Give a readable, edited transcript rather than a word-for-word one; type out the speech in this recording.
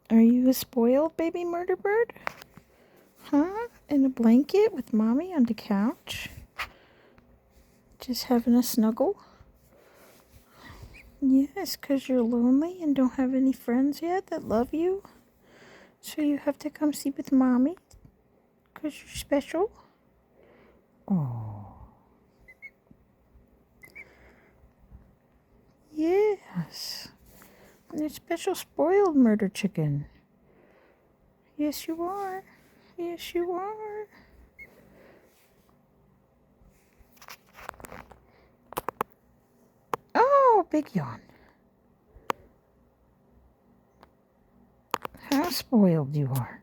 Are you a spoiled baby murder bird? Huh? In a blanket with mommy on the couch? Just having a snuggle? Yes, 'cause you're lonely and don't have any friends yet that love you. So you have to come sleep with mommy 'cause you're special. Oh. Yes. You're a special spoiled murder chicken. Yes, you are. Yes, you are. Oh, big yawn. How spoiled you are.